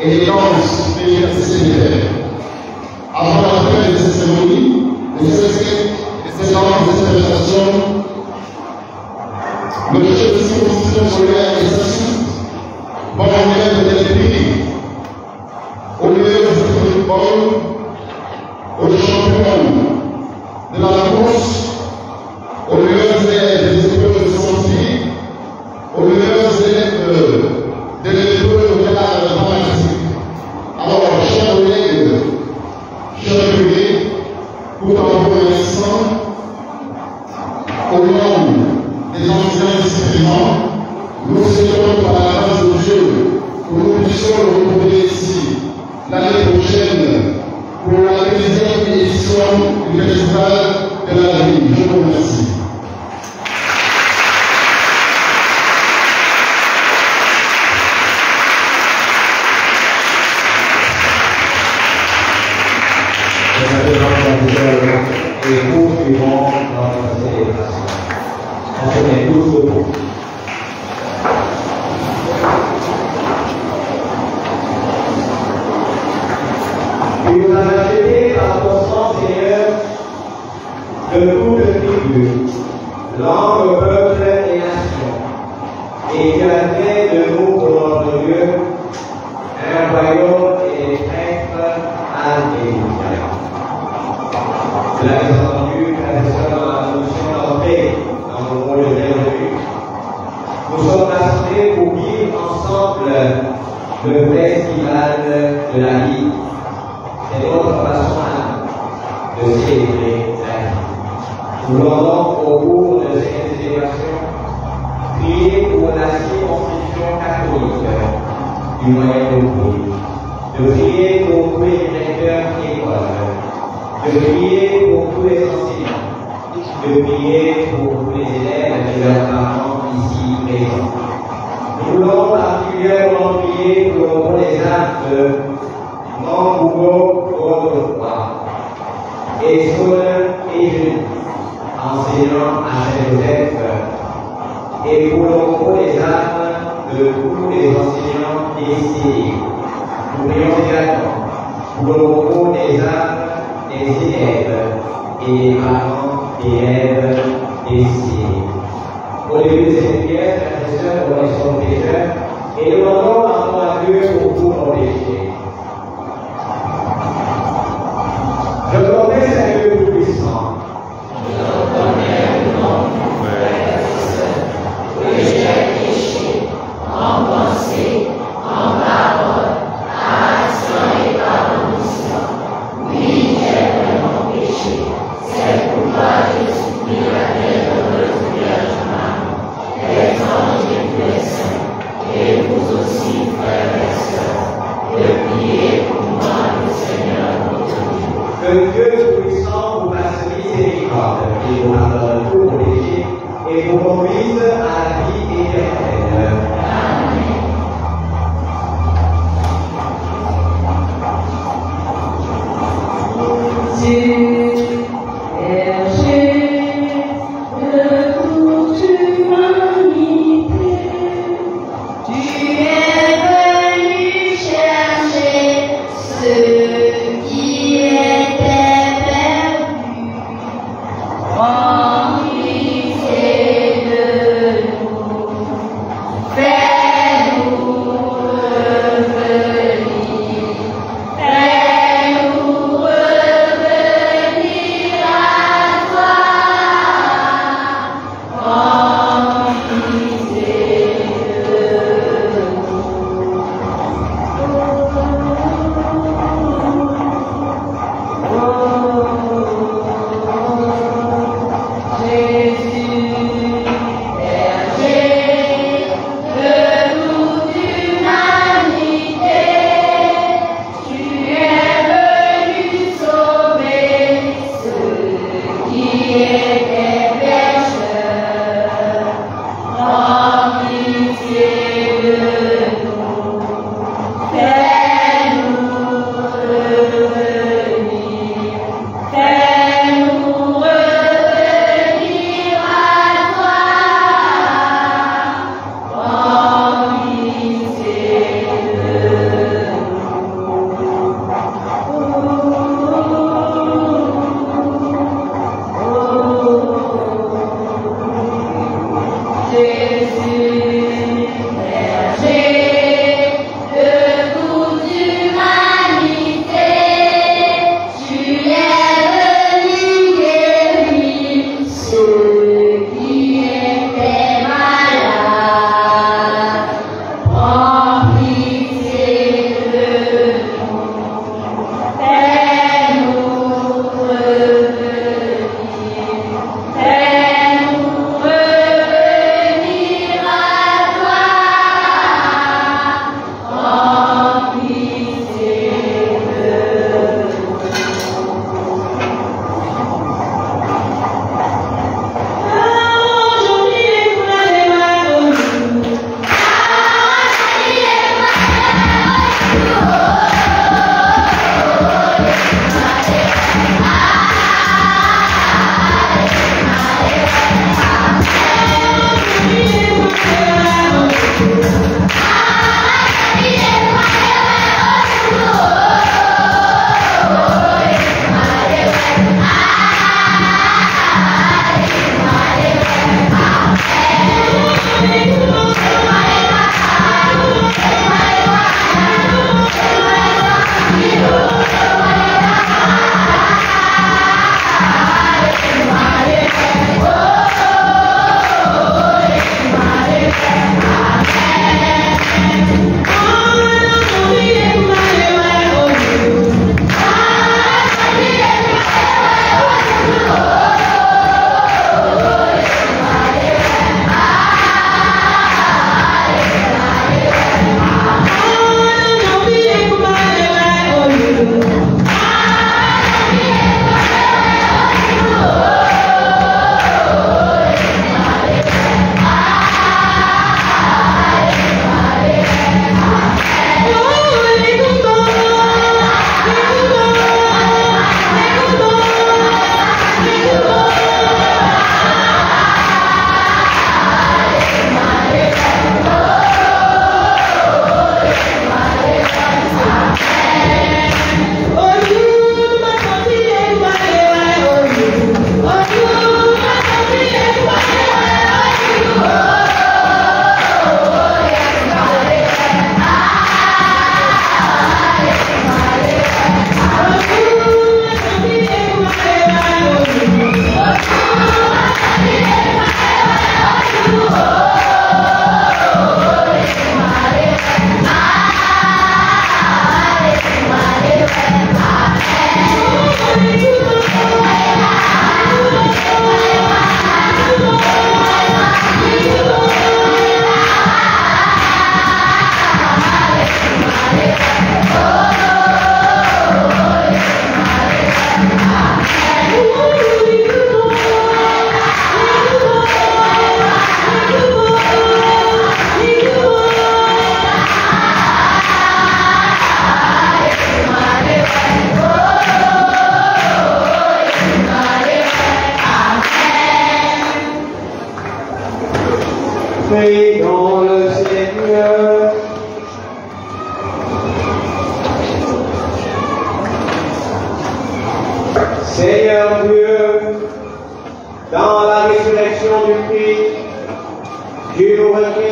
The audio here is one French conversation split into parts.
et les danses célibataires. Avant la fin de cette cérémonie, les séances d'interprétation, le chef de circonscription scolaire exercice par l'élève de l'épée, au lieu de football, aux champions de la course, aux meilleurs élèves des écoles de santé, aux meilleurs élèves de l'école de l'art dramatique. Alors, chers collègues, chers collègues, pour un instant, au nom des anciens disciplinants, nous souhaitons par la grâce de Dieu que nous puissions le retrouver ici l'année prochaine pour la 13e édition du Festival de la vie. Je vous remercie. Et poursuivons notre célébration. On se met tous debout. Tu nous as achetés par ton sang, Seigneur, de toutes tribus, langues, peuples et nations. Et tu as fait de nous pour notre Dieu un royaume et des prêtres. Alléluia. Vous l'avez entendu, frères et sœurs, dans la notion d'entrée dans le mot de bienvenue. Nous sommes rassemblés pour vivre ensemble le festival de la vie. C'est notre façon à nous de célébrer la vie. Nous voulons donc, au cours de cette célébration, prier pour la circonscription catholique du Moyen-Orient, de prier pour tous les directeurs d'école, de prier pour tous les enseignants, de prier pour tous les élèves et leurs parents ici présents. Nous voulons particulièrement prier pour les âmes de Mambougo Godefroy et Saul et Julie, enseignants à Saint-Joseph, et pour les âmes de tous les enseignants ici. Nous prions également pour le repos des âmes des élèves et des parents d'élèves ici. Au début de cette prière, frères et sœurs, nous reconnaissons nos pécheurs et demandons pardon à Dieu pour tous nos péchés. Je connais un Dieu tout-puissant. Je reconnais le nom de mon frère et sœur, que j'ai péché en pensée, en parole, en action et par omission. Oui, j'ai vraiment péché. C'est pourquoi je supplie la bienheureuse Vierge Marie, les anges et tous les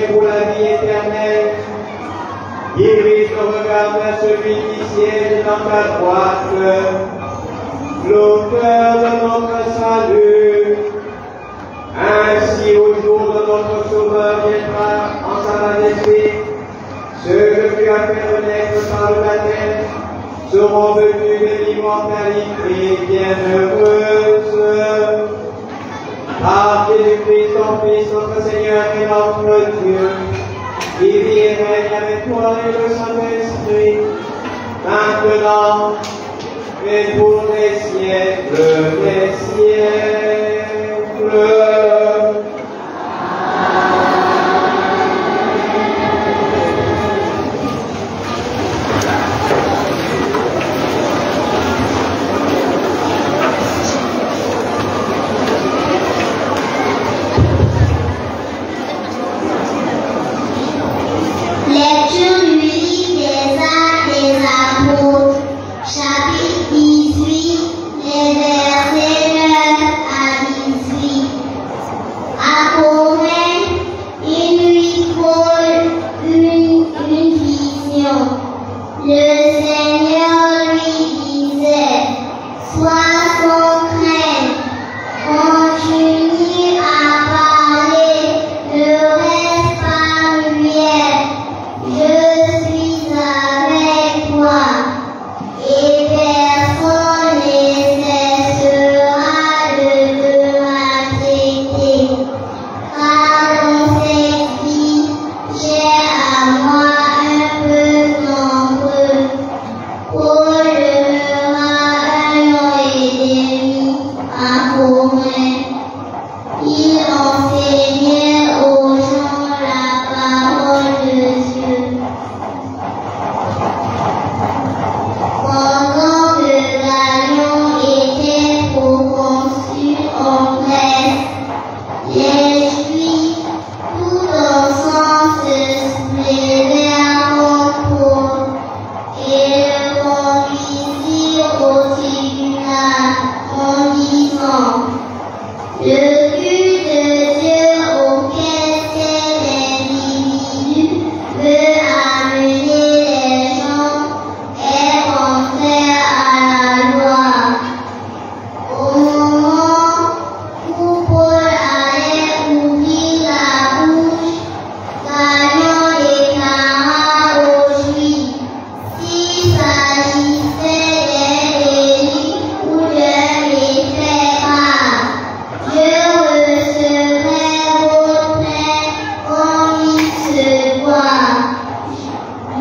et pour la vie éternelle. Dirige le regard vers celui qui siège dans ta droite, l'auteur de notre salut. Ainsi, au jour de notre Sauveur viendra en sa majesté, ceux que tu as fait renaître par le baptême seront venus de l'immortalité bienheureuse. Par Jésus-Christ, ton Fils, notre Seigneur et notre Dieu, qui vit et règne avec toi et le Saint-Esprit, maintenant et pour les siècles des siècles. Lecture du livre des Actes des Apôtres, chapitre 18, les versets 9 à 18. À Corinthe, il lui faut une vision. Le Seigneur lui disait, sois sans crainte, continue à parler, ne reste pas muette. Je suis avec toi, et personne ne cessera de te racheter. Car dans cette vie, j'ai à moi un peu nombreux. Paul demeura 1 an et demi à Corinthe. Il enseignait aux gens la parole de Dieu. Pendant que Galion était proconsul en Grèce, les Juifs, tout ensemble, se soulevèrent contre Paul et le conduisirent au tribunal en disant, le but de Dieu auquel cet individu veut amener les gens est contraire à la loi. Au moment où Paul allait ouvrir la bouche, Galion déclara aux Juifs, s'il s'agissait d'un délit ou d'un méfait grave, je recevrai votre plainte comme il se doit.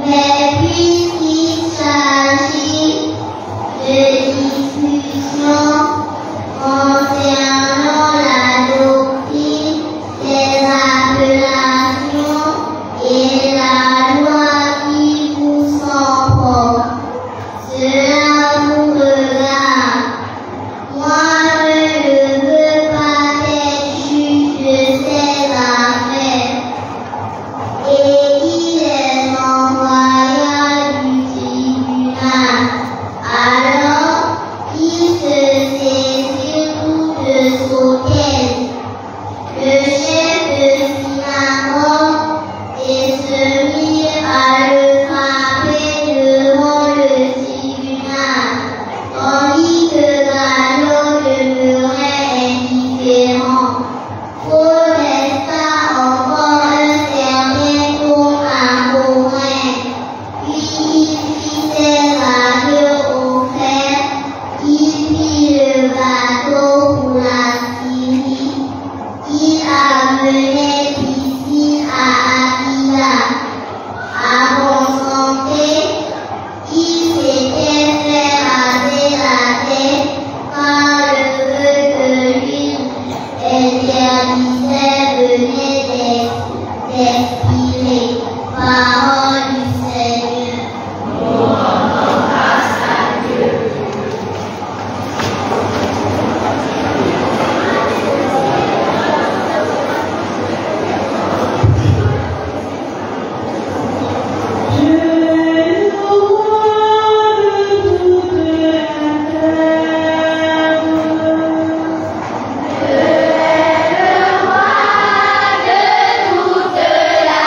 Mais puisqu'il s'agit de discussions concernant la doctrine, les appellations et la loi qui vous sont propres, cela vous regarde. Moi, je ne veux pas être juge de ces affaires. Et il les envoya du tribunal. Alors, ils se saisirent tous de Socène, le chef de synagogue, et se mirent à le frapper devant le tribunal, tandis que Galion demeurait indifférent. Paul resta encore un certain temps à Corinthe, puis il fit ses adieux aux frères, il prit le bateau pour la Syrie, il amenait d'ici à Aquila. Avant d'entrer, il s'était fait raser la tête par le feu que l'huile interdisait venait d'expirer. Parole du Seigneur. Le roi de toute la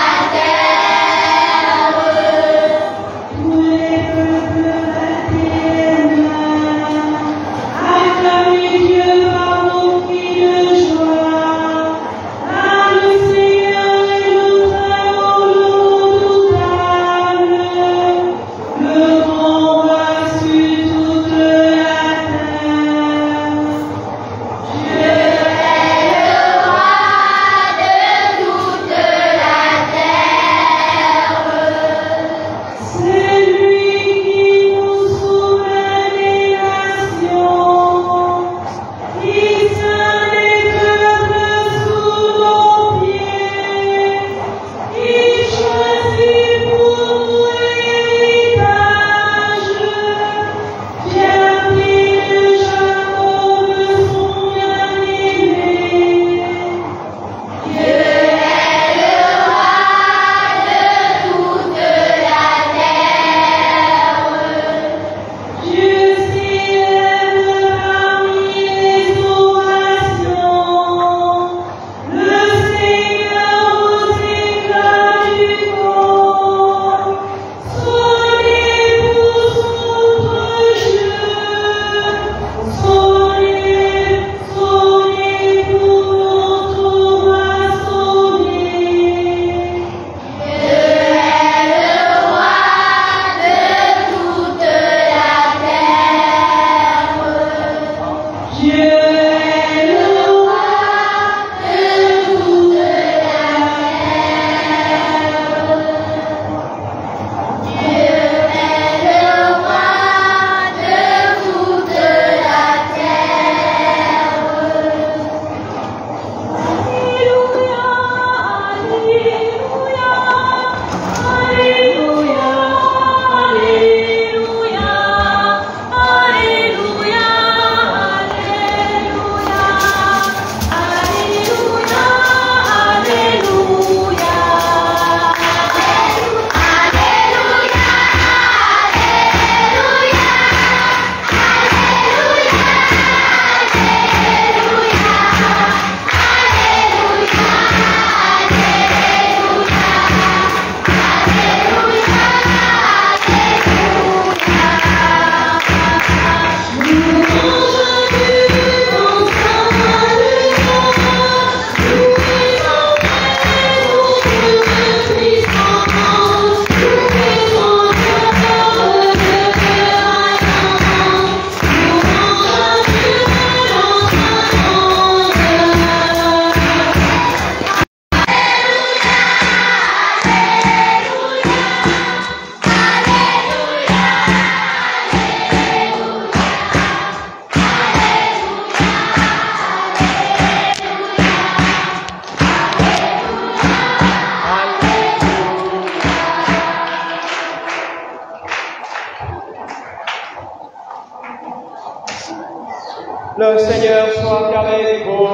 Le Seigneur soit avec vous.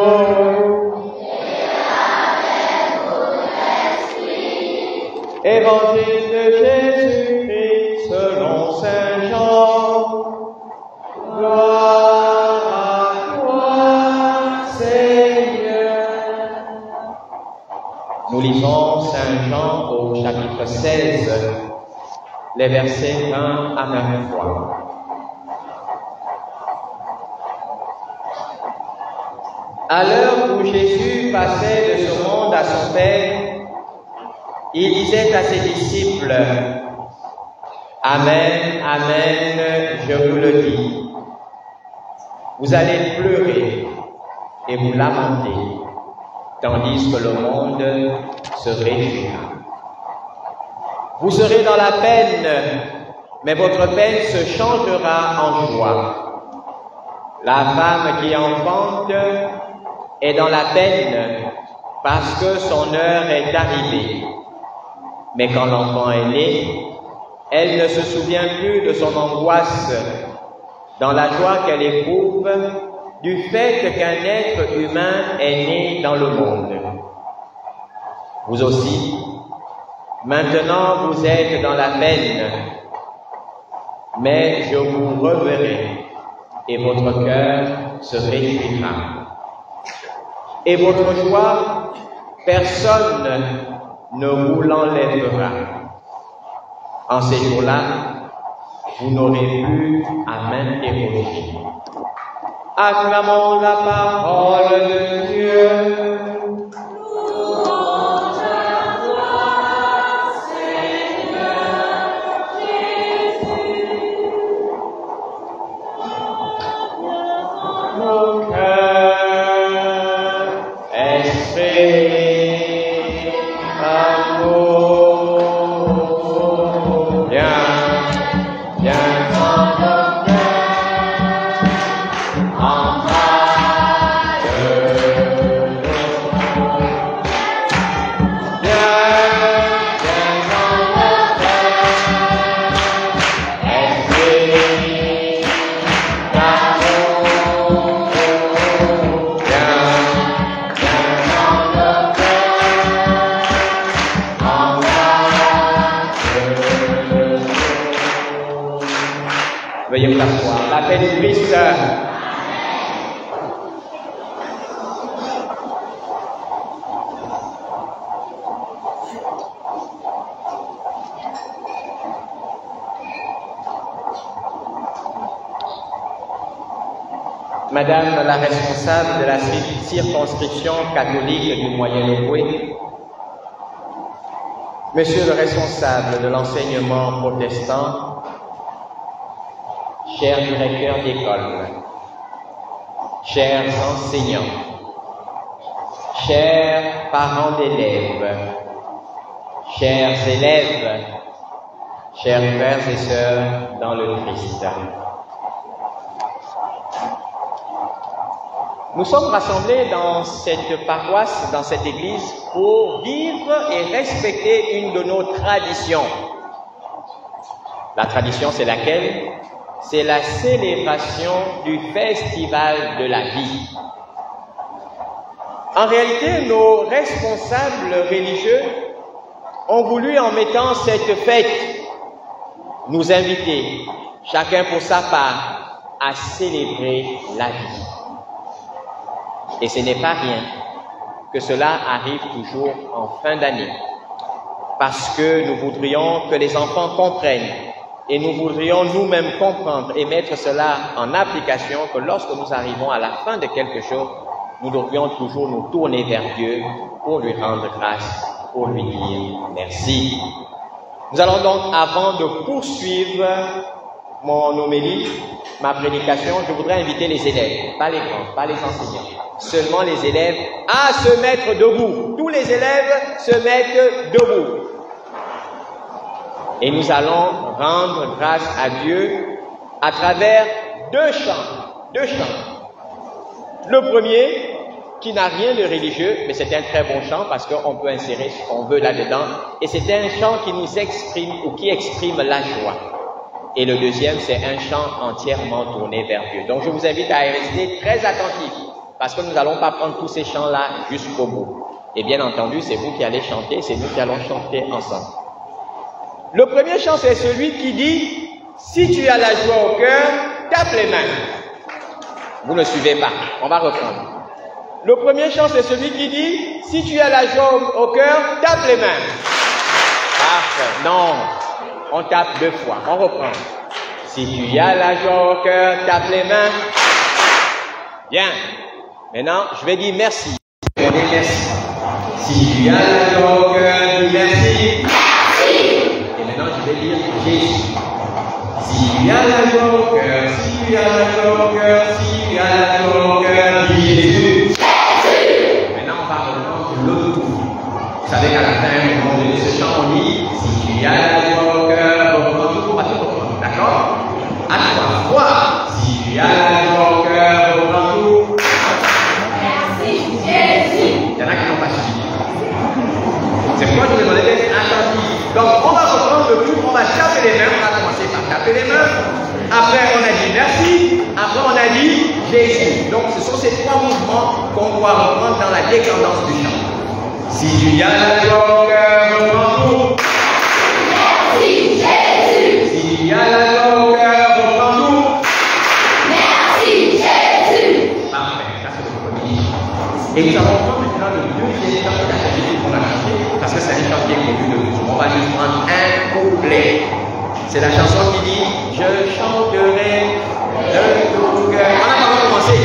Évangile de Jésus-Christ selon Saint Jean. Gloire à toi, Seigneur. Nous lisons Saint Jean au chapitre 16, les versets 1 à 23. À l'heure où Jésus passait de ce monde à son Père, il disait à ses disciples, « Amen, Amen, je vous le dis. Vous allez pleurer et vous lamenter, tandis que le monde se réjouira. Vous serez dans la peine, mais votre peine se changera en joie. La femme qui enfante est dans la peine parce que son heure est arrivée. Mais quand l'enfant est né, elle ne se souvient plus de son angoisse, dans la joie qu'elle éprouve du fait qu'un être humain est né dans le monde. Vous aussi, maintenant vous êtes dans la peine, mais je vous reverrai et votre cœur se réjouira. Et votre joie, personne ne vous l'enlèvera. En ces jours-là, vous n'aurez plus à m'interroger. Acclamons la parole de Dieu. Louange à toi, Seigneur Jésus. Nos cœurs expriment Veuillez vous asseoir. La paix du Christ. Madame la responsable de la circonscription catholique du Moyen-Ogooué, Monsieur le responsable de l'enseignement protestant, chers directeurs d'école, chers enseignants, chers parents d'élèves, chers élèves, chers frères et sœurs dans le Christ. Nous sommes rassemblés dans cette paroisse, dans cette église, pour vivre et respecter une de nos traditions. La tradition, c'est laquelle? C'est la célébration du festival de la vie. En réalité, nos responsables religieux ont voulu, en mettant cette fête, nous inviter, chacun pour sa part, à célébrer la vie. Et ce n'est pas rien que cela arrive toujours en fin d'année, parce que nous voudrions que les enfants comprennent et nous voudrions nous-mêmes comprendre et mettre cela en application, que lorsque nous arrivons à la fin de quelque chose, nous devrions toujours nous tourner vers Dieu pour lui rendre grâce, pour lui dire merci. Nous allons donc, avant de poursuivre mon homélie, ma prédication, je voudrais inviter les élèves, pas les grands, pas les enseignants, seulement les élèves, à se mettre debout. Tous les élèves se mettent debout. Et nous allons rendre grâce à Dieu à travers deux chants. Le premier, qui n'a rien de religieux, mais c'est un très bon chant parce qu'on peut insérer ce qu'on veut là-dedans. Et c'est un chant qui nous exprime ou qui exprime la joie. Et le deuxième, c'est un chant entièrement tourné vers Dieu. Donc je vous invite à rester très attentifs, parce que nous n'allons pas prendre tous ces chants-là jusqu'au bout. Et bien entendu, c'est vous qui allez chanter, c'est nous qui allons chanter ensemble. Le premier chant, c'est celui qui dit, si tu as la joie au cœur, tape les mains. Vous ne suivez pas, on va reprendre. Le premier chant, c'est celui qui dit, si tu as la joie au cœur, tape les mains. Parfait. Non, on tape 2 fois, on reprend. Si tu as la joie au cœur, tape les mains. Bien. Maintenant, je vais dire merci. Je vais dire merci. Si tu as la joie au cœur, dis merci. Merci. Et maintenant, je vais dire Jésus. Si tu as la joie au cœur, si tu as la joie au cœur, si tu as la joie au cœur, dis Jésus. Jésus. Maintenant, on va reprendre l'autre bout. Vous savez qu'à la fin, au moment donné, ce chant, on dit, si tu as la joie au cœur, reprends tout pour reprendre. D'accord? À 3 fois. Si tu as la joie au cœur, reprends tout. Merci, Jésus. Il y en a qui n'ont pas suivi. C'est pourquoi je vous demandais d'être attentifs. Donc, on va reprendre le tout, on va taper les mains, on va commencer par taper les mains. Après, on a dit merci. Après, on a dit Jésus. Donc, ce sont ces 3 mouvements qu'on doit reprendre dans la décadence du chant. Si tu as la joie au cœur, reprends tout. Merci, Jésus. Si tu as la joie au cœur, reprends tout. Merci, Jésus. Parfait, ça c'est le premier chant. Et nous allons prendre maintenant le deuxième chant de la chanson qu'on a chanté, parce que c'est un chant qui est connu de tous. On va juste prendre un couplet. C'est la chanson qui dit je chanterai de tout cœur. On n'a pas commencé.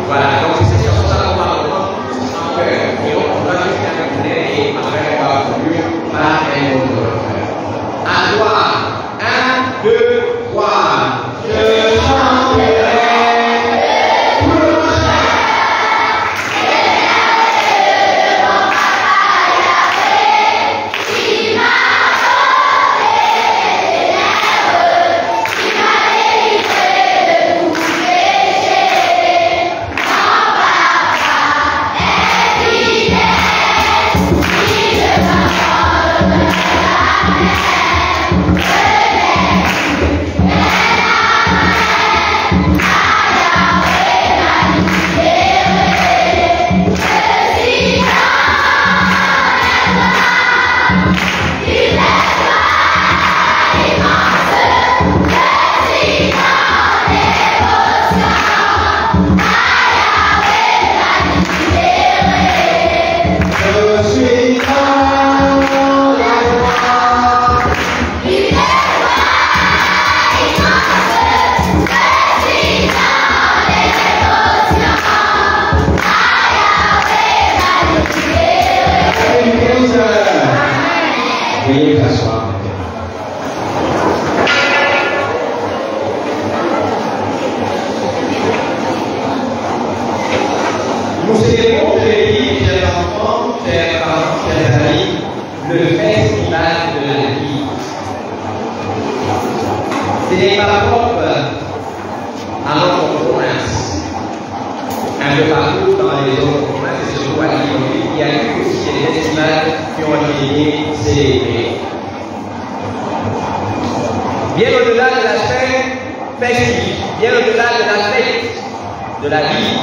Voilà, donc c'est cette chanson-là qu'on va reprendre en cœur. Et on va juste faire un couplet et après on va conclure par un autre. À toi, 1, 2, 3. Je chanterai. Nous célébrons, je l'ai dit, chers enfants, chers parents, chers amis, le festival de la vie. Ce n'est pas propre à notre province. Un peu partout dans les autres provinces, et surtout à Lyon, il y a eu aussi des festivals qui ont été célébrés. Bien au-delà de l'aspect festif, bien au-delà de l'aspect de la vie,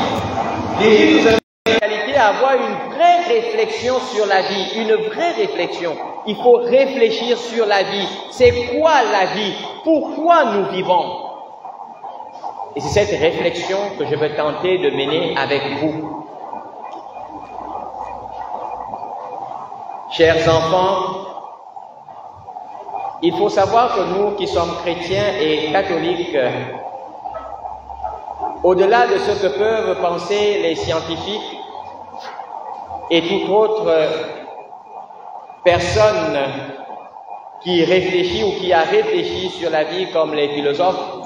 l'Église nous invite en réalité à avoir une vraie réflexion sur la vie, une vraie réflexion. Il faut réfléchir sur la vie. C'est quoi la vie? Pourquoi nous vivons? Et c'est cette réflexion que je veux tenter de mener avec vous. Chers enfants, il faut savoir que nous qui sommes chrétiens et catholiques, au-delà de ce que peuvent penser les scientifiques et toute autre personne qui réfléchit ou qui a réfléchi sur la vie comme les philosophes,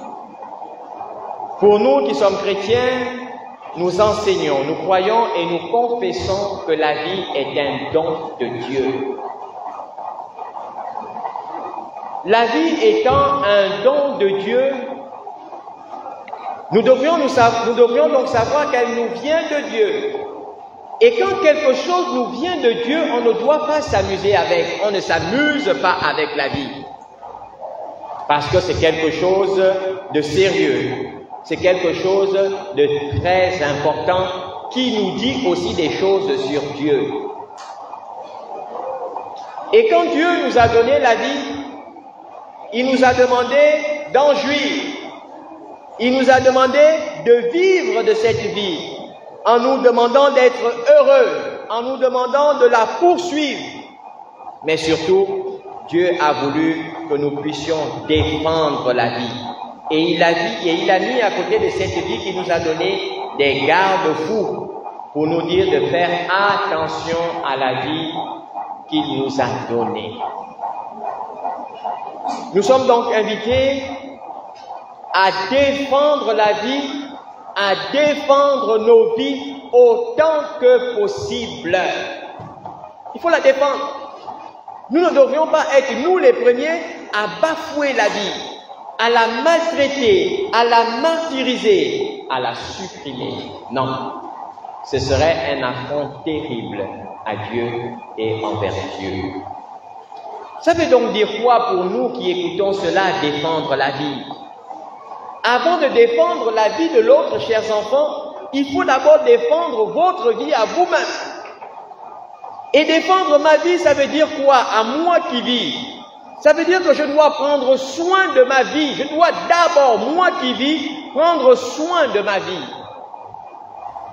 pour nous qui sommes chrétiens, nous enseignons, nous croyons et nous confessons que la vie est un don de Dieu. La vie étant un don de Dieu, nous devrions donc savoir qu'elle nous vient de Dieu. Et quand quelque chose nous vient de Dieu, on ne doit pas s'amuser avec. On ne s'amuse pas avec la vie. Parce que c'est quelque chose de sérieux. C'est quelque chose de très important qui nous dit aussi des choses sur Dieu. Et quand Dieu nous a donné la vie, il nous a demandé d'en jouir. Il nous a demandé de vivre de cette vie en nous demandant d'être heureux, en nous demandant de la poursuivre. Mais surtout, Dieu a voulu que nous puissions défendre la vie. Et il a mis à côté de cette vie qu'il nous a donné des garde-fous pour nous dire de faire attention à la vie qu'il nous a donnée. Nous sommes donc invités à défendre la vie, à défendre nos vies autant que possible. Il faut la défendre. Nous ne devrions pas être, nous les premiers, à bafouer la vie, à la maltraiter, à la martyriser, à la supprimer. Non, ce serait un affront terrible à Dieu et envers Dieu. Ça veut donc dire quoi pour nous qui écoutons cela, défendre la vie? Avant de défendre la vie de l'autre, chers enfants, il faut d'abord défendre votre vie à vous-même. Et défendre ma vie, ça veut dire quoi? À moi qui vis. Ça veut dire que je dois prendre soin de ma vie. Je dois d'abord, moi qui vis, prendre soin de ma vie.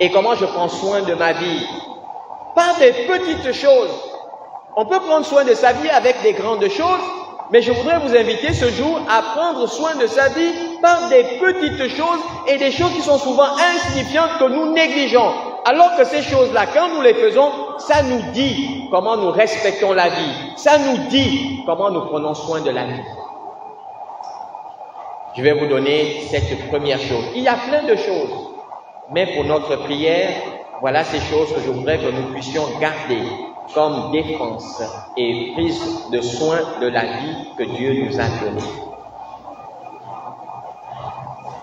Et comment je prends soin de ma vie? Par des petites choses. On peut prendre soin de sa vie avec des grandes choses, mais je voudrais vous inviter ce jour à prendre soin de sa vie par des petites choses et des choses qui sont souvent insignifiantes que nous négligeons. Alors que ces choses-là, quand nous les faisons, ça nous dit comment nous respectons la vie. Ça nous dit comment nous prenons soin de la vie. Je vais vous donner cette première chose. Il y a plein de choses, mais pour notre prière, voilà ces choses que je voudrais que nous puissions garder comme défense et prise de soin de la vie que Dieu nous a donnée.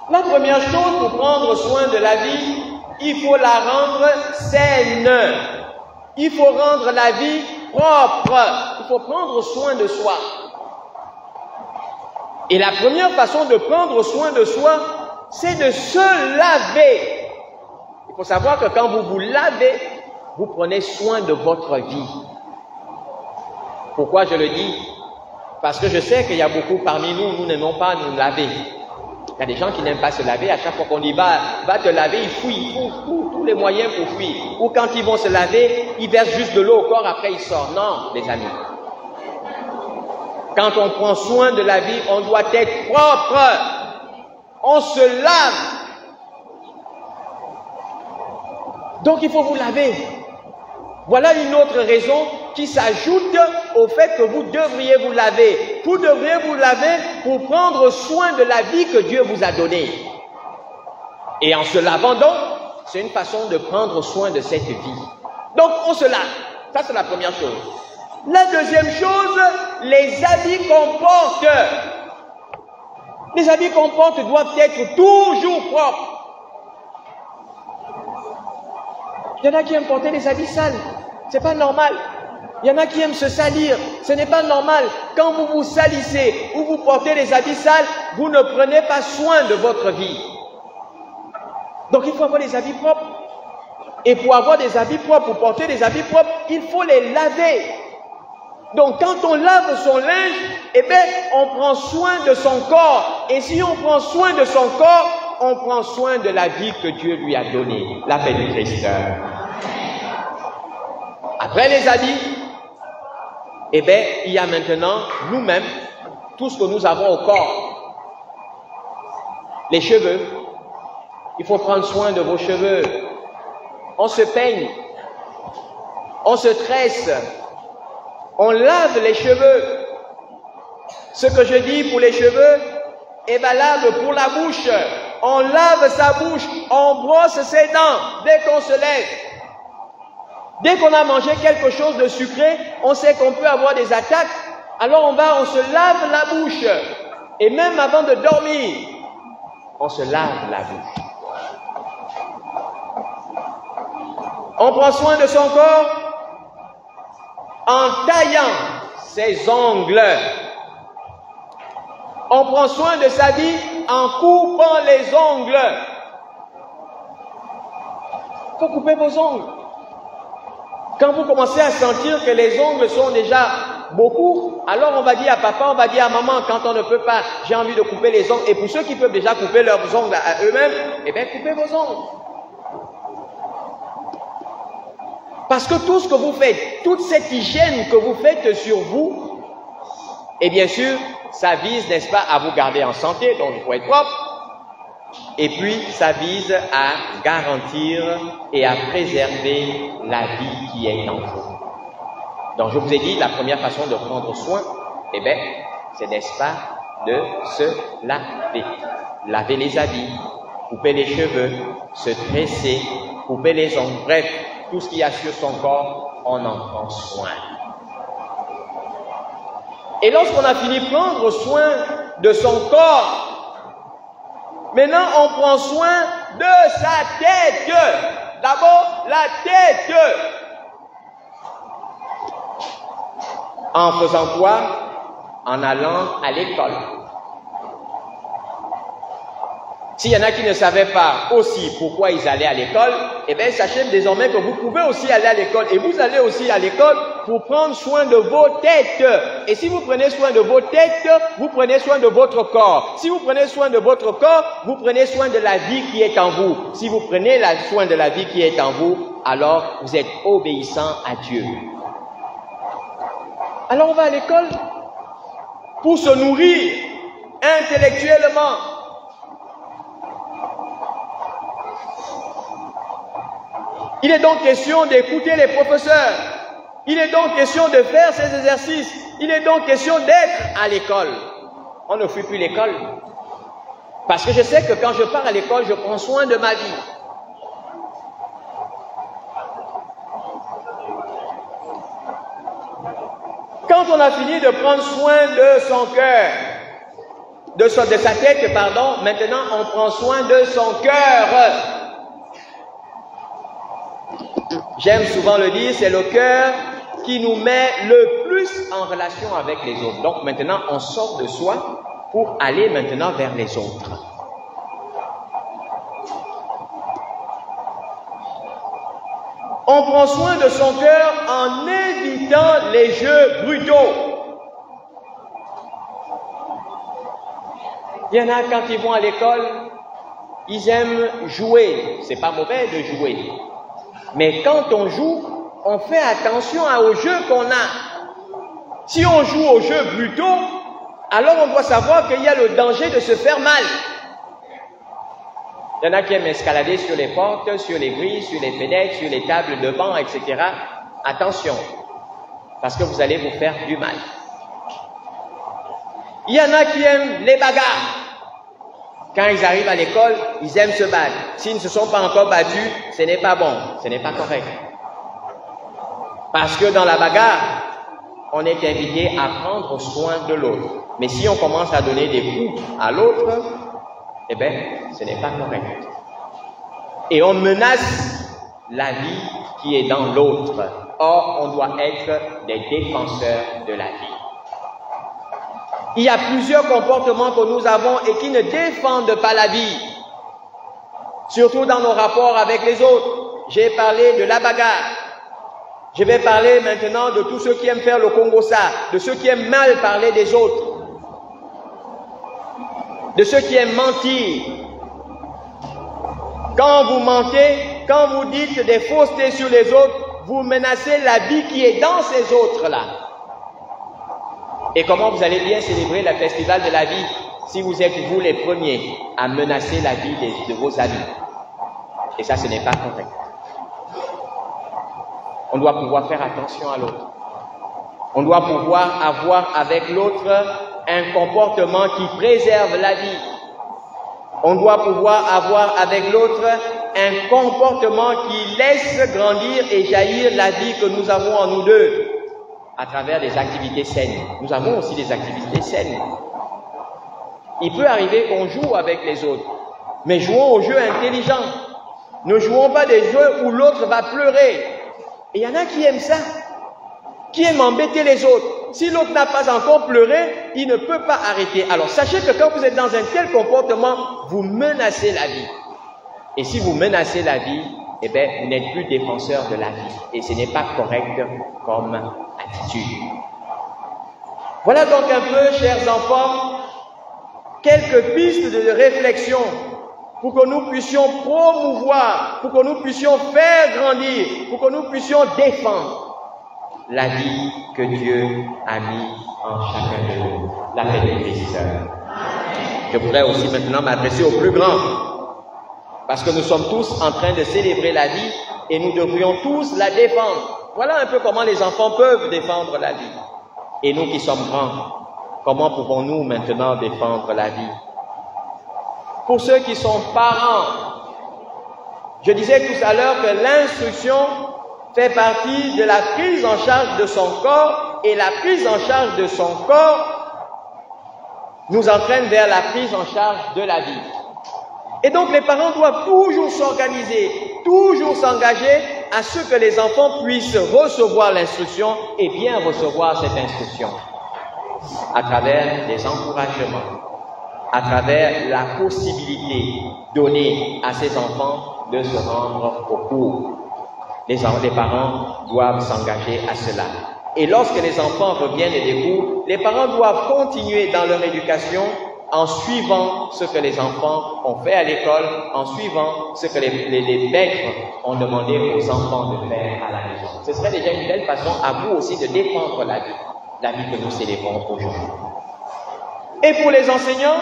La première chose pour prendre soin de la vie, il faut la rendre saine. Il faut rendre la vie propre. Il faut prendre soin de soi. Et la première façon de prendre soin de soi, c'est de se laver. Il faut savoir que quand vous vous lavez, vous prenez soin de votre vie. Pourquoi je le dis? Parce que je sais qu'il y a beaucoup parmi nous, nous n'aimons pas nous laver. Il y a des gens qui n'aiment pas se laver. À chaque fois qu'on dit va te laver, ils fouillent, tous les moyens pour fuir. Ou quand ils vont se laver, ils versent juste de l'eau au corps, après ils sortent. Non, les amis. Quand on prend soin de la vie, on doit être propre. On se lave. Donc il faut vous laver. Voilà une autre raison qui s'ajoute au fait que vous devriez vous laver. Vous devriez vous laver pour prendre soin de la vie que Dieu vous a donnée. Et en se lavant donc, c'est une façon de prendre soin de cette vie. Donc on se lave. Ça c'est la première chose. La deuxième chose, les habits qu'on porte. Les habits qu'on porte doivent être toujours propres. Il y en a qui aiment porter des habits sales. C'est pas normal. Il y en a qui aiment se salir. Ce n'est pas normal. Quand vous vous salissez ou vous portez des habits sales, vous ne prenez pas soin de votre vie. Donc il faut avoir des habits propres. Et pour avoir des habits propres, pour porter des habits propres, il faut les laver. Donc quand on lave son linge, eh bien, on prend soin de son corps. Et si on prend soin de son corps, on prend soin de la vie que Dieu lui a donnée, la paix du Christ. Après les habits, eh bien, il y a maintenant nous-mêmes, tout ce que nous avons au corps. Les cheveux, il faut prendre soin de vos cheveux. On se peigne, on se tresse, on lave les cheveux. Ce que je dis pour les cheveux est valable pour la bouche. On lave sa bouche, on brosse ses dents dès qu'on se lève. Dès qu'on a mangé quelque chose de sucré, on sait qu'on peut avoir des attaques. Alors on se lave la bouche. Et même avant de dormir, on se lave la bouche. On prend soin de son corps en taillant ses ongles. On prend soin de sa vie en coupant les ongles. Il faut couper vos ongles. Quand vous commencez à sentir que les ongles sont déjà beaucoup, alors on va dire à papa, on va dire à maman, quand on ne peut pas, j'ai envie de couper les ongles. Et pour ceux qui peuvent déjà couper leurs ongles à eux-mêmes, eh bien, coupez vos ongles. Parce que tout ce que vous faites, toute cette hygiène que vous faites sur vous, et bien sûr, ça vise, n'est-ce pas, à vous garder en santé, donc il faut être propre. Et puis, ça vise à garantir et à préserver la vie qui est en vous. Donc, je vous ai dit, la première façon de prendre soin, eh bien, c'est, n'est-ce pas, de se laver. Laver les habits, couper les cheveux, se tresser, couper les ongles, bref, tout ce qu'il y a sur son corps, on en prend soin. Et lorsqu'on a fini de prendre soin de son corps, maintenant, on prend soin de sa tête. D'abord, la tête. En faisant quoi? En allant à l'école. S'il y en a qui ne savaient pas aussi pourquoi ils allaient à l'école, eh bien, sachez désormais que vous pouvez aussi aller à l'école. Et vous allez aussi à l'école pour prendre soin de vos têtes. Et si vous prenez soin de vos têtes, vous prenez soin de votre corps. Si vous prenez soin de votre corps, vous prenez soin de la vie qui est en vous. Si vous prenez soin de la vie qui est en vous, alors vous êtes obéissant à Dieu. Alors on va à l'école pour se nourrir intellectuellement. Il est donc question d'écouter les professeurs. Il est donc question de faire ces exercices. Il est donc question d'être à l'école. On ne fuit plus l'école. Parce que je sais que quand je pars à l'école, je prends soin de ma vie. Quand on a fini de prendre soin de son cœur, de sa tête, pardon, maintenant on prend soin de son cœur. J'aime souvent le dire, c'est le cœur qui nous met le plus en relation avec les autres. Donc maintenant, on sort de soi pour aller maintenant vers les autres. On prend soin de son cœur en évitant les jeux brutaux. Il y en a quand ils vont à l'école, ils aiment jouer. C'est pas mauvais de jouer. Mais quand on joue, on fait attention aux jeux qu'on a. Si on joue aux jeux brutaux, alors on doit savoir qu'il y a le danger de se faire mal. Il y en a qui aiment escalader sur les portes, sur les grilles, sur les fenêtres, sur les tables de banc, etc. Attention, parce que vous allez vous faire du mal. Il y en a qui aiment les bagarres. Quand ils arrivent à l'école, ils aiment se battre. S'ils ne se sont pas encore battus, ce n'est pas bon, ce n'est pas correct. Parce que dans la bagarre, on est invité à prendre soin de l'autre. Mais si on commence à donner des coups à l'autre, eh bien, ce n'est pas correct. Et on menace la vie qui est dans l'autre. Or, on doit être des défenseurs de la vie. Il y a plusieurs comportements que nous avons et qui ne défendent pas la vie. Surtout dans nos rapports avec les autres. J'ai parlé de la bagarre. Je vais parler maintenant de tous ceux qui aiment faire le Congo-ça, de ceux qui aiment mal parler des autres, de ceux qui aiment mentir. Quand vous mentez, quand vous dites des faussetés sur les autres, vous menacez la vie qui est dans ces autres-là. Et comment vous allez bien célébrer le festival de la vie si vous êtes vous les premiers à menacer la vie de vos amis? Et ça, ce n'est pas correct. On doit pouvoir faire attention à l'autre. On doit pouvoir avoir avec l'autre un comportement qui préserve la vie. On doit pouvoir avoir avec l'autre un comportement qui laisse grandir et jaillir la vie que nous avons en nous deux à travers des activités saines. Nous avons aussi des activités saines. Il peut arriver qu'on joue avec les autres, mais jouons aux jeux intelligents. Ne jouons pas des jeux où l'autre va pleurer. Et il y en a qui aiment ça, qui aiment embêter les autres. Si l'autre n'a pas encore pleuré, il ne peut pas arrêter. Alors sachez que quand vous êtes dans un tel comportement, vous menacez la vie. Et si vous menacez la vie, eh bien, vous n'êtes plus défenseur de la vie. Et ce n'est pas correct comme attitude. Voilà donc un peu, chers enfants, quelques pistes de réflexion pour que nous puissions promouvoir, pour que nous puissions faire grandir, pour que nous puissions défendre la vie que Dieu a mis en chacun de nous. La paix de Christ. Je voudrais aussi maintenant m'adresser aux plus grands, parce que nous sommes tous en train de célébrer la vie et nous devrions tous la défendre. Voilà un peu comment les enfants peuvent défendre la vie. Et nous qui sommes grands, comment pouvons-nous maintenant défendre la vie? Pour ceux qui sont parents, je disais tout à l'heure que l'instruction fait partie de la prise en charge de son corps, et la prise en charge de son corps nous entraîne vers la prise en charge de la vie. Et donc les parents doivent toujours s'organiser, toujours s'engager à ce que les enfants puissent recevoir l'instruction et bien recevoir cette instruction à travers des encouragements, à travers la possibilité donnée à ces enfants de se rendre au cours. Les parents doivent s'engager à cela. Et lorsque les enfants reviennent des cours, les parents doivent continuer dans leur éducation en suivant ce que les enfants ont fait à l'école, en suivant ce que les maîtres ont demandé aux enfants de faire à la maison. Ce serait déjà une belle façon à vous aussi de défendre la vie que nous célébrons aujourd'hui. Et pour les enseignants,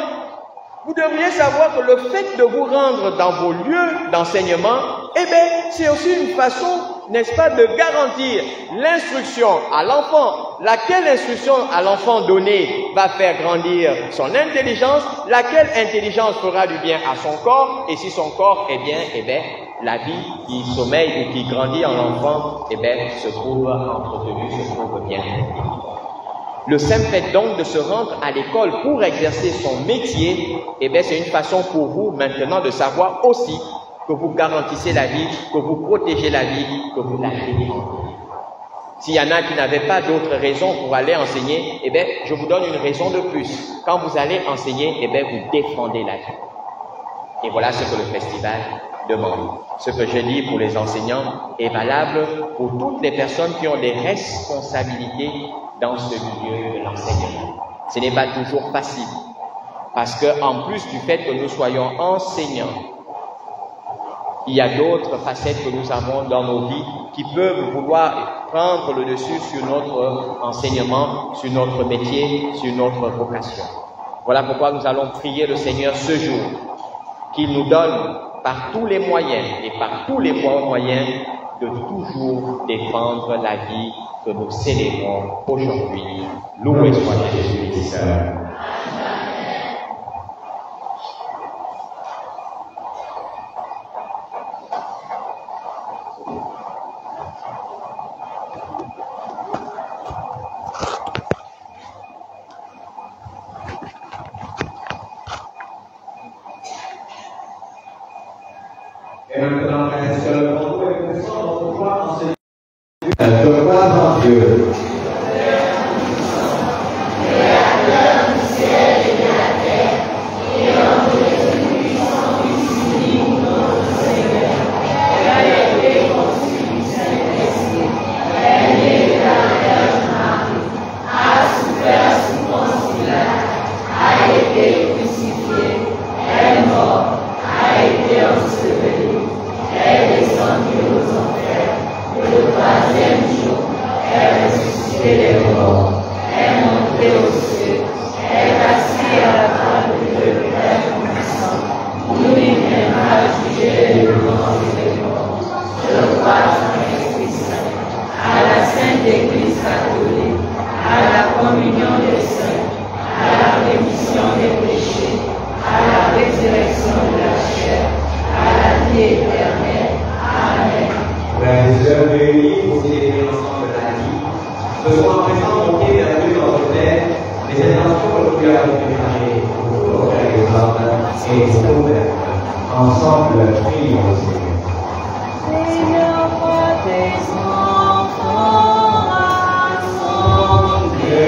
vous devriez savoir que le fait de vous rendre dans vos lieux d'enseignement, eh bien, c'est aussi une façon, n'est-ce pas, de garantir l'instruction à l'enfant. Laquelle instruction à l'enfant donnée va faire grandir son intelligence, laquelle intelligence fera du bien à son corps, et si son corps est bien, eh bien, la vie qui sommeille ou qui grandit en l'enfant, eh bien, se trouve entretenue, se trouve bien. Le simple fait donc de se rendre à l'école pour exercer son métier, eh bien, c'est une façon pour vous maintenant de savoir aussi que vous garantissez la vie, que vous protégez la vie, que vous la défendez. S'il y en a qui n'avaient pas d'autres raisons pour aller enseigner, eh bien, je vous donne une raison de plus. Quand vous allez enseigner, eh bien, vous défendez la vie. Et voilà ce que le festival demande. Ce que je dis pour les enseignants est valable pour toutes les personnes qui ont des responsabilités dans ce milieu de l'enseignement. Ce n'est pas toujours facile, parce que en plus du fait que nous soyons enseignants, il y a d'autres facettes que nous avons dans nos vies qui peuvent vouloir prendre le dessus sur notre enseignement, sur notre métier, sur notre vocation. Voilà pourquoi nous allons prier le Seigneur ce jour, qu'il nous donne par tous les moyens et par tous les moyens de toujours défendre la vie que nous célébrons aujourd'hui. Loué soit Jésus-Christ. Et maintenant, est-ce que le concours est présent dans le pouvoir enseigner? Je crois en Dieu. Ensemble, prions au Seigneur. Seigneur, vois tes enfants rassemblés.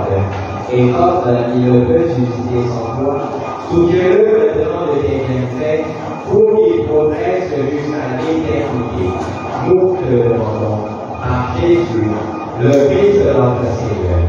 pardon. Et quand il ne peut susciter son foi, souviens-le maintenant de tes bienfaits pour qu'il progresse jusqu'à l'éternité. Nous te demandons, par Jésus, le Christ de notre Seigneur.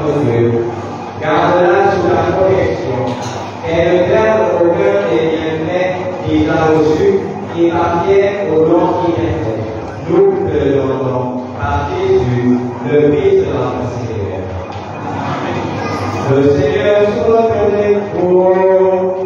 notre Dieu. Garde-la sous la protection. Qu'elle ne perde aucun des bienfaits qu'il a reçus et parvienne au nom qui est. Nous te le demandons par Jésus, le Fils de notre Seigneur. Le Seigneur soit avec vous.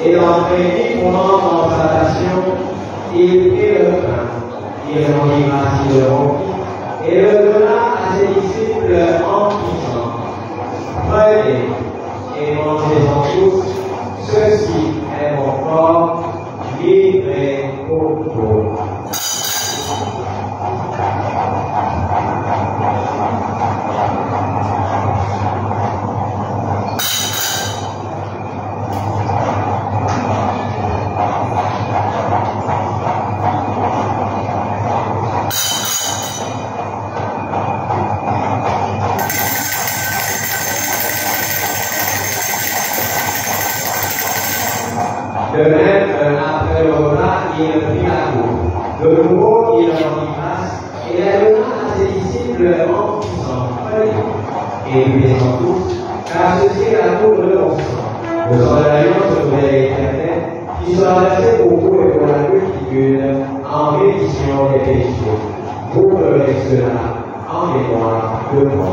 et l'entraîner pendant dans sa passion, il prit le pain, il rendit grâce, il le rompit, et le donna à ses disciples en disant, prenez et mangez-en tous, ceci est mon corps, livré pour vous. De même, après le repas, il prit la coupe. De nouveau, il rendit grâce et la donna à ses disciples en disant, prenez et buvez-en tous, car ceci est la coupe de mon sang, le sang de l'alliance nouvelle et éternelle, qui sera versé pour vous et pour la multitude en rémission des péchés. Vous ferez cela en mémoire de moi.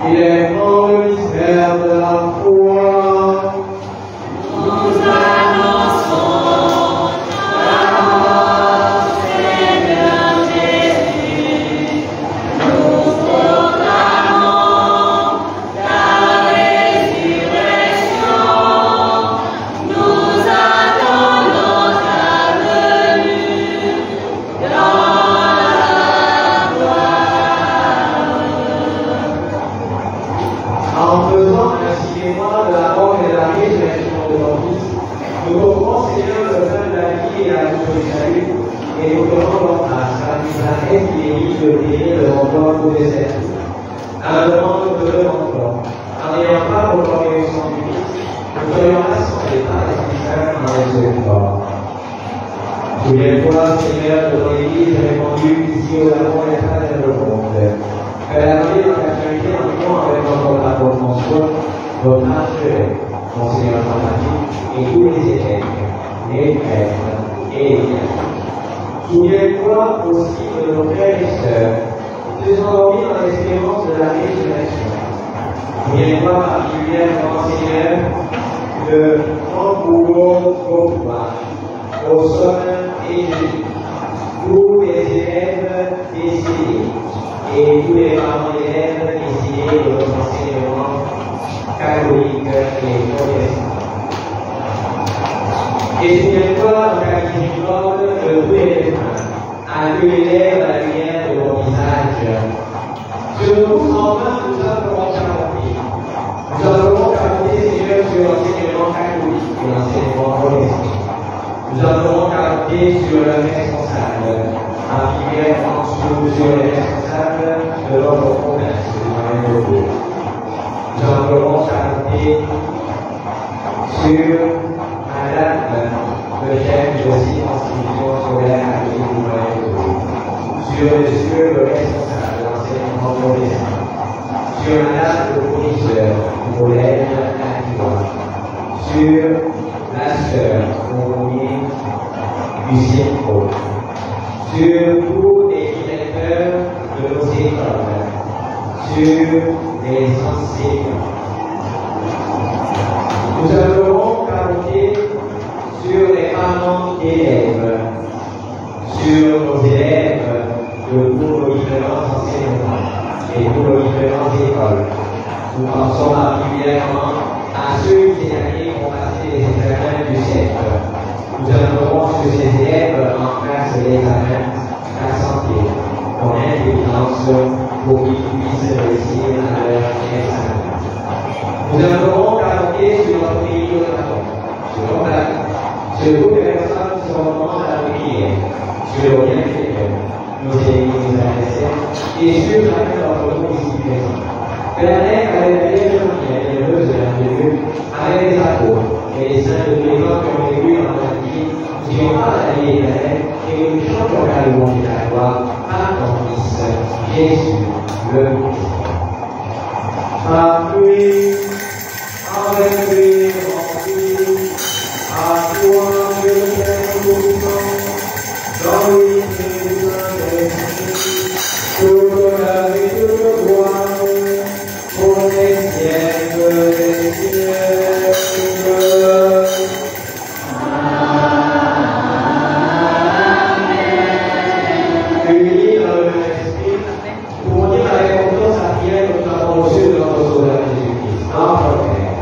Il est grand le mystère de la foi. Nous annonçons ta mort, Seigneur Jésus. Nous proclamons ta résurrection. Nous attendons ta venue dans la gloire. En faisant ainsi mémoire de la mort et de la résurrection de notre Fils, nous offrons Seigneur le pain de la vie et la bouche du salut, et nous te rendons grâce car tu as inspiré de bénir le renvoi pour les êtres. Humblement nous te demandons, en n'ayant pas proclamé le sang du Christ, nous soyons rassemblés par l'Esprit Saint dans les œuvres forts. Souviens-toi, Seigneur, de ton Église répandue ici au Japon et à travers le monde. Que la vie de la charité en union avec notre apôtre François, notre archevêque, Monseigneur Jean-Baptiste, et tous les évêques, les prêtres et les diacres. Souviens-toi aussi de nos frères et sœurs, qui se sont endormis dans l'espérance de la résurrection. Souviens-toi particulièrement, Seigneur, de Jean-Bougon Gautois, au sommet et Jésus, tous les élèves décédés, et tous les parents d'élèves décidés de nos enseignements catholiques et protestants. Et souviens-toi, dans la miséricorde de tous les témoins, à que élève la lumière de mon visage. Sur nous, enfin, nous avons caroté. Nous avons caroté, Seigneur, sur l'enseignement catholique et l'enseignement protestant. Nous avons caroté sur le responsable, particulièrement sur les responsables de notre province, du moyen de Dieu. Nous avons caroté sur Madame le chef de 6 institutions scolaires à l'île du moyen de Dieu. Sur Monsieur le responsable de l'enseignement protestant. Sur Madame le professeur du collège Antivois. Sur la sœur Montpellier du CIRCO, sur tous les directeurs de nos écoles, sur les enseignants. Nous allons caroter sur les parents d'élèves, sur nos élèves de tous nos différents enseignements et tous nos différentes écoles. Nous pensons particulièrement à ceux qui cette année ont passé les examens du siècle. Nous aimerons sur ces élèves en classe l'examen, la santé, ton intelligence pour qu'ils puissent réussir à leur examen. Nous aimerons caroter sur notre pays au Japon, sur nos plaques, sur toutes les personnes qui sont dans la prière, sur le bienfaiteur, nos églises adressées et sur chacun d'entre nous ici présents. Que la terre avait fait le bien et heureuse de la Dieu, avec les apôtres et les saints de tous les gens qui ont vécu dans la vie, qui ont pas la vie éternelle, et nous chantons la louange et la gloire à ton Fils, Jésus, le Christ. À lui, avec lui, rempli, à toi je t'aime tout dans l'unité de l'Esprit, toute la vie, toute gloire, pour les siècles des siècles. Unis dans le Esprit, pour dire avec confiance à Pierre que nous avons reçu de notre Sauveur Jésus-Christ, notre Père.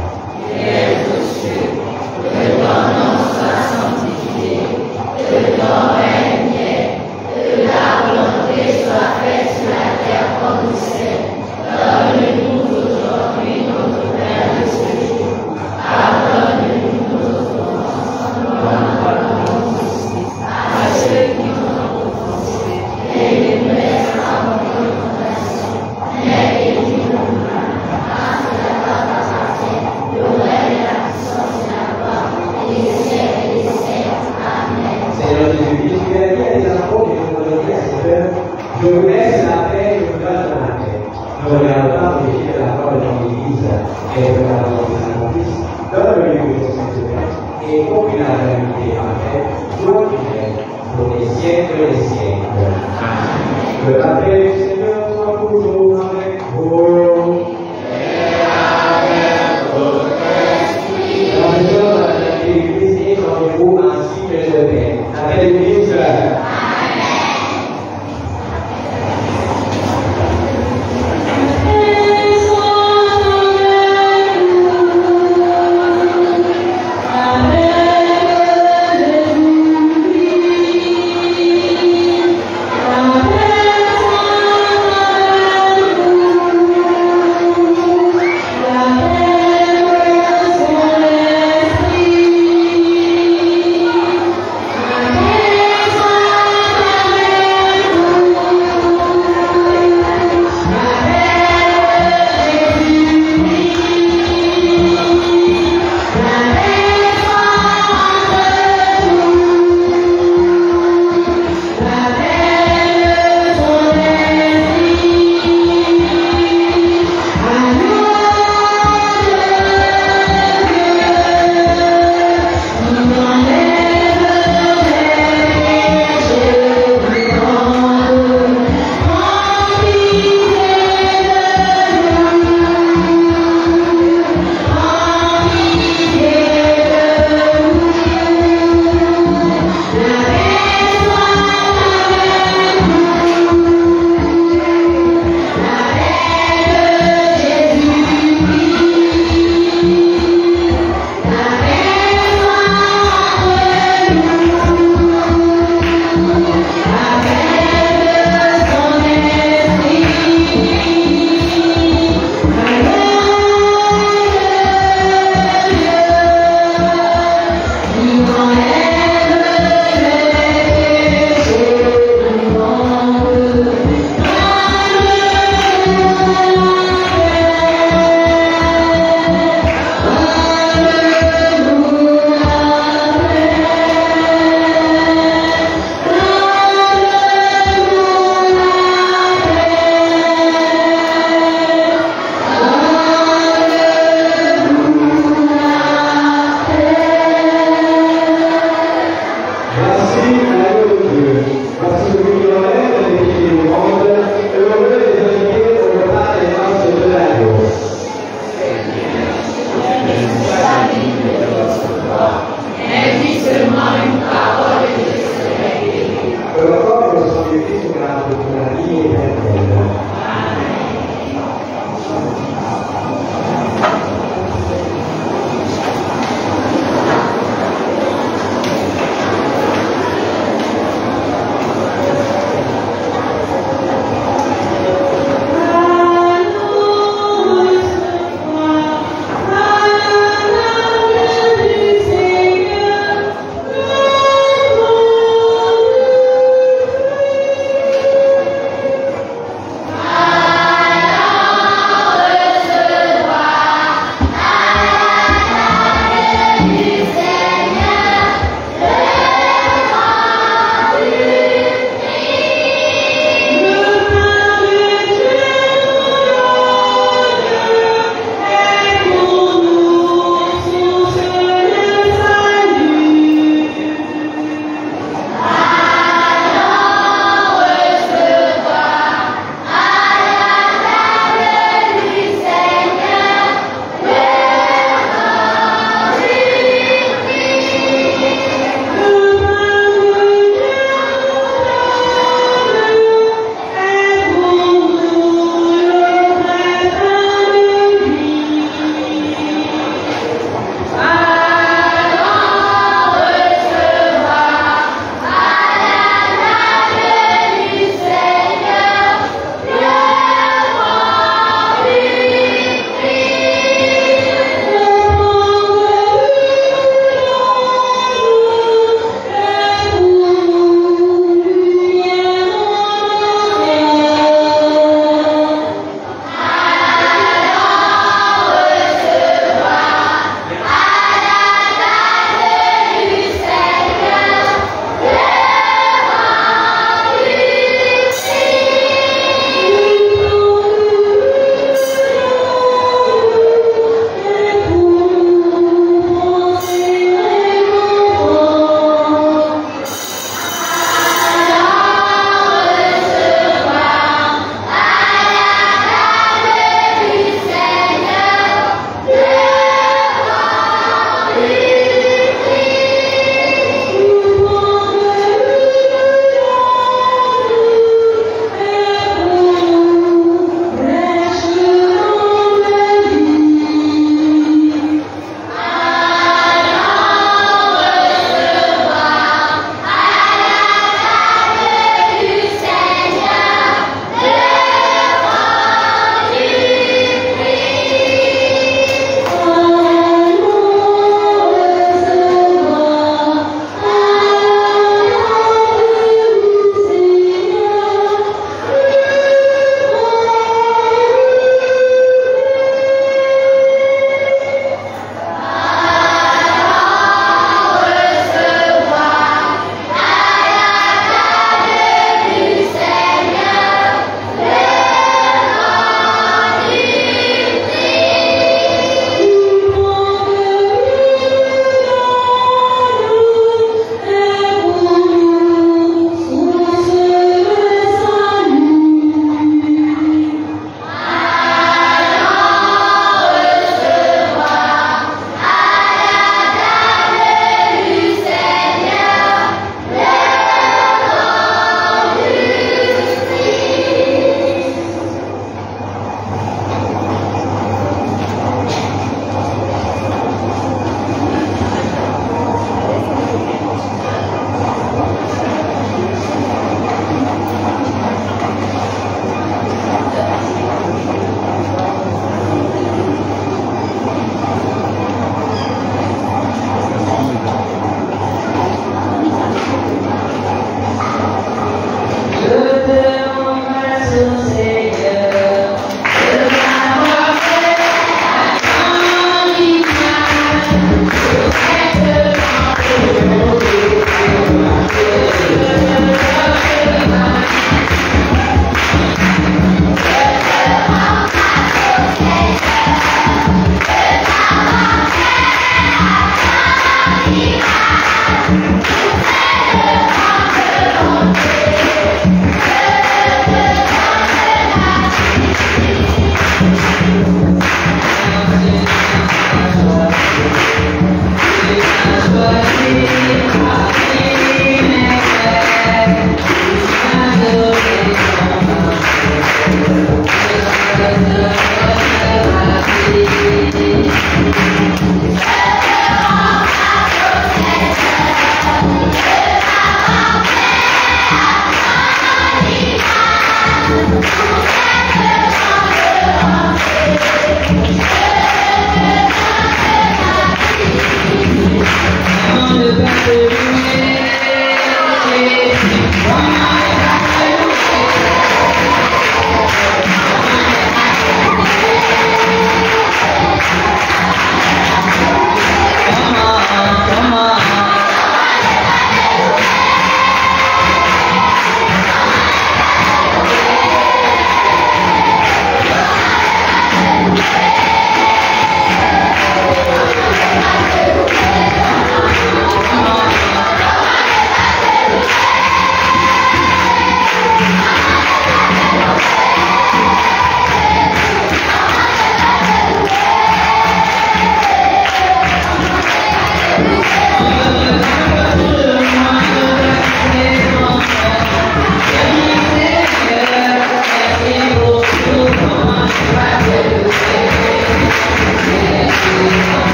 Seigneur Jésus-Christ, tu as dit à tes apôtres et tu m'as dit à Seigneur, je vous laisse la paix, je vous donne la paix. Ne regarde pas pécher de la parole dans l'Église et de la volonté de mon Fils, donne-lui que je sois Seigneur, et aucune agréabilité en paix, toi qui m'aimes, pour les siècles des siècles. Que la paix du Seigneur soit toujours avec vous. La maison de l'Église est en vous ainsi que je vais. La paix de l'Église. Amen.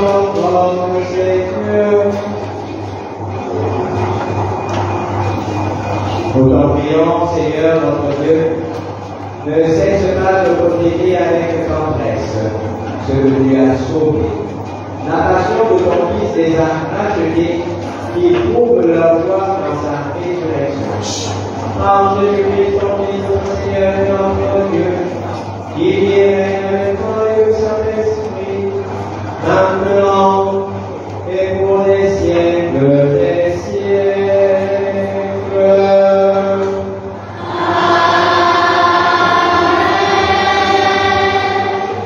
notre Seigneur. Nous t'en prions, Seigneur notre Dieu, ne cesse pas de procéder avec tendresse ce que tu as sauvé. La passion de ton Fils des archangels qui prouve leur joie dans sa résurrection. Par Jésus-Christ, ton Fils, notre Seigneur, notre Dieu, qui est avec toi et le Saint-Esprit, maintenant et pour les siècles des siècles.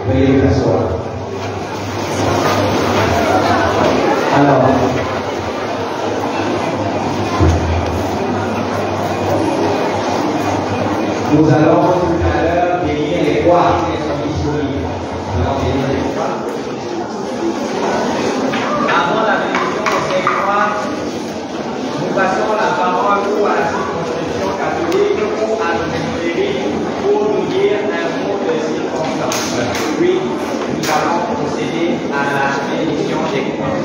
Veuillez vous asseoir. Alors, nous allons tout à l'heure bénir les croix qui sont disponibles. Nous allons bénir les croix. Avant la bénédiction de ces croix, nous passons la parole à la circonscription catholique ou à l'Église pour nous dire un mot de circonstance. Puis, nous allons procéder à la bénédiction des croix.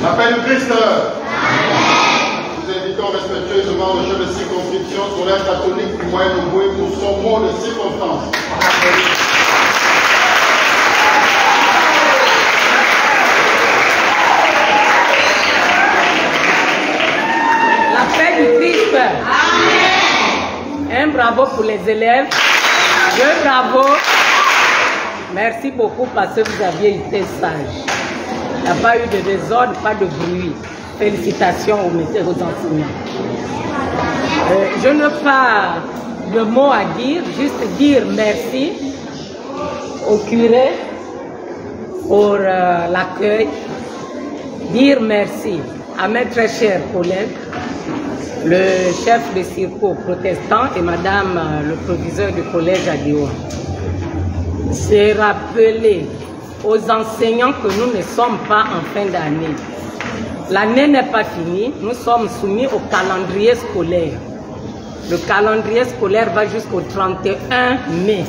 Appel Christ. Nous invitons respectueusement le chef de circonscription scolaire catholique du Moyen-Ogooué pour son mot de circonstance. La paix du Christ. Un bravo pour les élèves. Deux bravo. Merci beaucoup parce que vous aviez été sages. Il n'y a pas eu de désordre, pas de bruit. Félicitations aux enseignants. Je n'ai pas de mots à dire, juste dire merci au curé pour l'accueil, dire merci à mes très chers collègues, le chef de circo protestant et madame le proviseur du collège à Dion. C'est rappeler aux enseignants que nous ne sommes pas en fin d'année. L'année n'est pas finie, nous sommes soumis au calendrier scolaire. Le calendrier scolaire va jusqu'au 31 mai.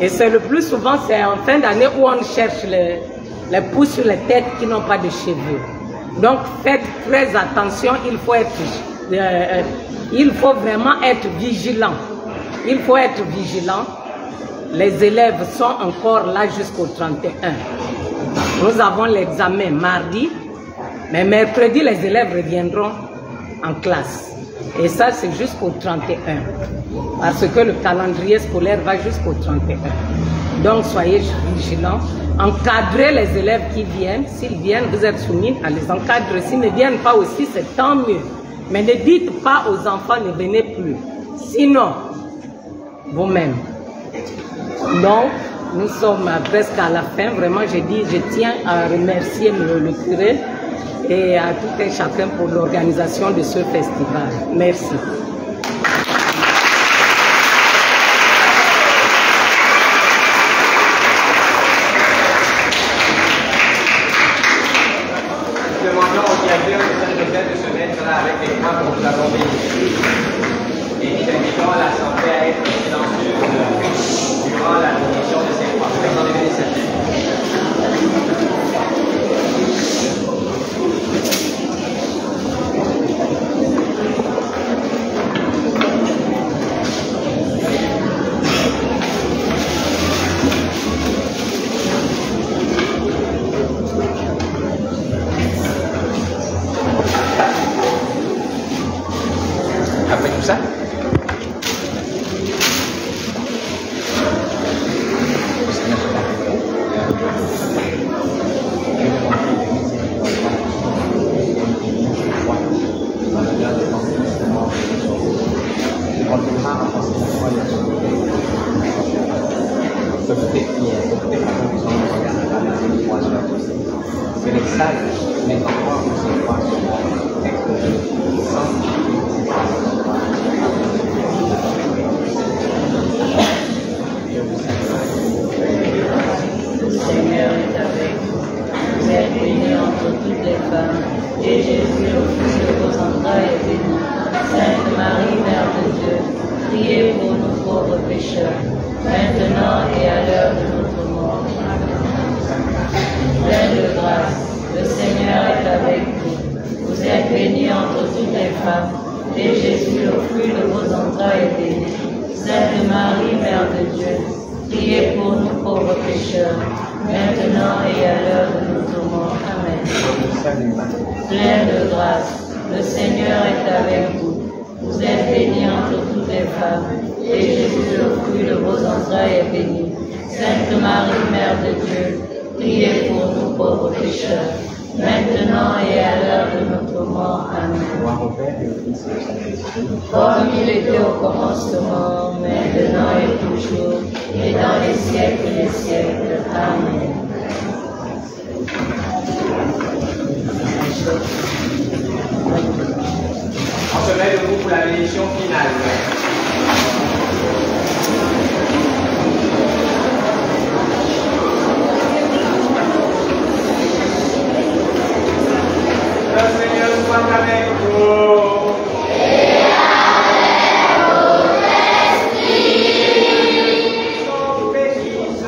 Et c'est le plus souvent, c'est en fin d'année où on cherche les pouces sur les têtes qui n'ont pas de cheveux. Donc faites très attention, il faut vraiment être vigilant. Il faut être vigilant. Les élèves sont encore là jusqu'au 31. Nous avons l'examen mardi, mais mercredi, les élèves reviendront en classe. Et ça, c'est jusqu'au 31. Parce que le calendrier scolaire va jusqu'au 31. Donc, soyez vigilants. Encadrez les élèves qui viennent. S'ils viennent, vous êtes soumis à les encadrer. S'ils ne viennent pas aussi, c'est tant mieux. Mais ne dites pas aux enfants, ne venez plus. Sinon, vous-même. Donc, nous sommes presque à la fin. Vraiment, je tiens à remercier le curé et à tout un chacun pour l'organisation de ce festival. Merci. Demandons au directeur de Saint-Joseph de se mettre là avec les croix que nous avons bénis. Et nous invitons l'Assemblée à être silencieuse durant la bénédiction de ces croix. Vous en avez certains. Après tout ça, Seigneur, est avec vous. Vous êtes bénie entre toutes les femmes, et Jésus, le fruit de vos entrailles, est béni. Sainte Marie, Mère de Dieu, priez pour nous pauvres pécheurs, maintenant et à l'heure de notre mort. Pleine de grâce, le Seigneur est avec vous. Vous êtes bénie entre toutes les femmes, et Jésus, le fruit de vos entrailles, est béni. Sainte Marie, Mère de Dieu, priez pour nous pauvres pécheurs, maintenant et à l'heure de notre mort. Amen. Pleine de grâce, le Seigneur est avec vous. Vous êtes bénie entre toutes les femmes, et Jésus, le fruit de vos entrailles, est béni. Sainte Marie, Mère de Dieu, priez pour nous pauvres pécheurs, maintenant et à l'heure de notre mort. Amen. Comme il était au commencement, maintenant et toujours, et dans les siècles des siècles. Amen. On se met debout pour la bénédiction finale. Le Seigneur soit avec vous. Et avec votre esprit. Nous bénisse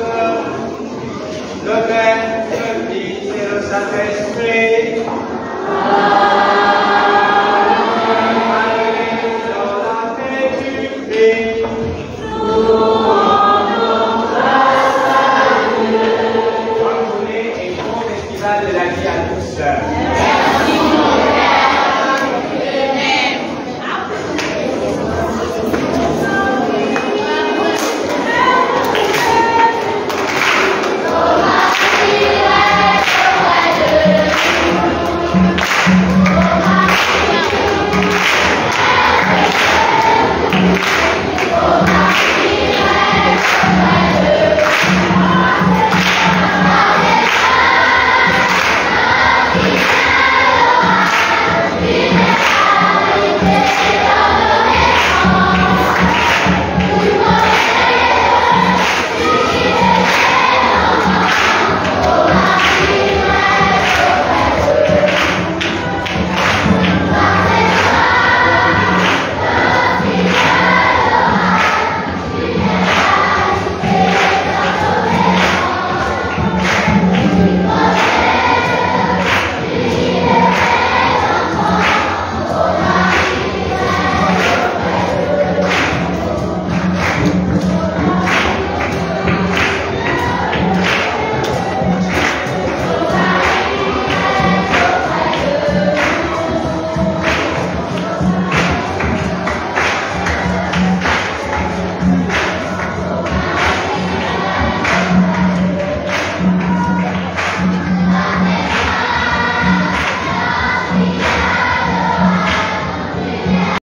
le Père, le Fils et le Saint-Esprit. De la vie à tous.